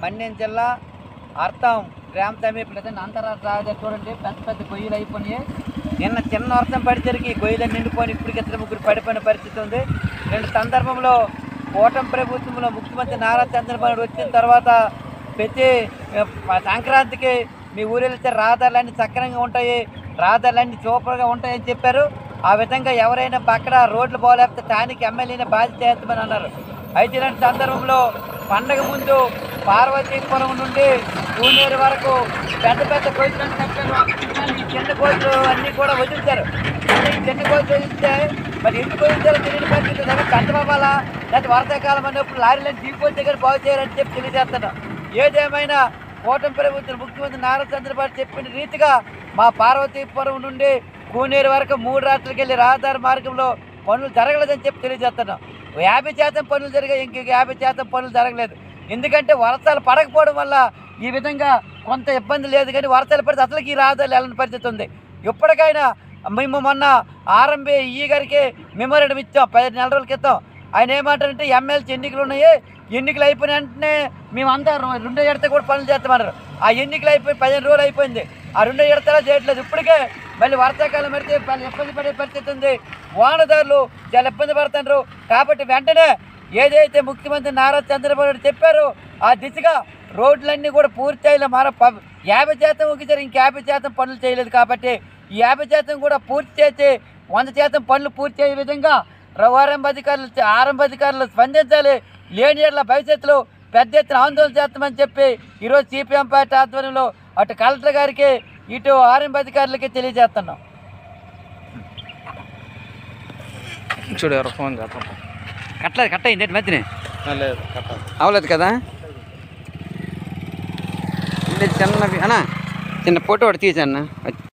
మన్యం జిల్లా అర్థం గ్రామ సమీపంలో అంతరాష్ట్ర రహదారి చూడండి, పెద్ద పెద్ద గొయ్యలు అయిపోయినాయి. నిన్న చిన్న వర్షం పడిసరికి గొయ్యలు నిండిపోయి ఇప్పటికి 2-3 పడిపోయిన పరిస్థితి ఉంది. రెండు సందర్భంలో కూటమి ప్రభుత్వంలో ముఖ్యమంత్రి నారా చంద్రబాబు నాయుడు వచ్చిన తర్వాత ప్రతి సంక్రాంతికి మీ ఊరు వెళ్తే రహదారులన్నీ సక్రమంగా ఉంటాయి, రహదారులన్నీ సూపర్గా ఉంటాయని చెప్పారు. ఆ విధంగా ఎవరైనా అక్కడ రోడ్లు బాగోలేకపోతే స్థానిక ఎమ్మెల్యేని బాధ్యత చేస్తామని అన్నారు. అయితే ఇలాంటి సందర్భంలో పండగ ముందు పార్వతీపురం నుండి పూనేరు వరకు పెద్ద పెద్ద కోతులు చెప్పారు. ఈ చిన్న కోతులు అన్నీ కూడా వదిలించారు. ఈ చిన్న కోతులు వదిలితే మరి ఎందుకు వదిలించారో తెలియని పరిస్థితి. దగ్గర కట్టబాలా లేకపోతే వర్షాకాలం అన్నప్పుడు లారీలను దిగిపోతే దగ్గర బాగు చేయాలని చెప్పి తెలియజేస్తున్నాం. ఏదేమైనా కూటమి ప్రభుత్వం ముఖ్యమంత్రి నారా చంద్రబాబు చెప్పిన రీతిగా మా పార్వతీపురం నుండి పూనేరు వరకు 3 రాత్రులకి వెళ్ళి రహదారి మార్గంలో పనులు జరగలేదని చెప్పి తెలియజేస్తున్నాం. 50% పనులు జరిగాయి, ఇంక 50% పనులు జరగలేదు. ఎందుకంటే వర్షాలు పడకపోవడం వల్ల ఈ విధంగా కొంత ఇబ్బంది లేదు. కానీ వర్షాలు పడితే అసలుకి ఈ రహదారులు వెళ్ళని పరిస్థితి ఉంది. ఎప్పటికైనా మేము మొన్న ఆర్ఎంబీ ఈ గారికి మెమోరాండం ఇచ్చాం 15 నెలల రోజుల క్రితం. ఆయన ఏమంటారంటే ఎమ్మెల్సీ ఎన్నికలు ఉన్నాయి, ఎన్నికలు అయిపోయిన వెంటనే మేమంతా 2వ విడత కూడా పనులు చేస్తామన్నారు. ఆ ఎన్నికలు అయిపోయి 15 రోజులు అయిపోయింది, ఆ 2వ విడతలా చేయట్లేదు. ఇప్పటికే మళ్ళీ వర్షాకాలం పెడితే వాళ్ళు ఇబ్బంది పడే పరిస్థితి ఉంది. వాహనదారులు చాలా ఇబ్బంది పడుతున్నారు. కాబట్టి వెంటనే ఏదైతే ముఖ్యమంత్రి నారా చంద్రబాబు నాయుడు చెప్పారో ఆ దిశగా రోడ్లన్నీ కూడా పూర్తి చేయాలి. 50% ఒకేసారి ఇంక 50% పనులు చేయలేదు. కాబట్టి ఈ 50% కూడా పూర్తి చేసి 100% పనులు పూర్తి చేసే విధంగా ఆరంభ అధికారులు స్పందించాలి. లేని ఏళ్ల భవిష్యత్తులో పెద్ద ఎత్తున ఆందోళన చేస్తామని చెప్పి ఈరోజు సిపిఎం పార్టీ ఆధ్వర్యంలో అటు కలెక్టర్ గారికి ఇటు ఆరంభ అధికారులకి తెలియజేస్తున్నాం. చూడు ఎవరు ఫోన్ చేస్తాం. కట్ అయింది మధ్యనే లేదు అవలేదు కదా. చిన్నవి అన్న చిన్న ఫోటో ఒకటి తీసాను.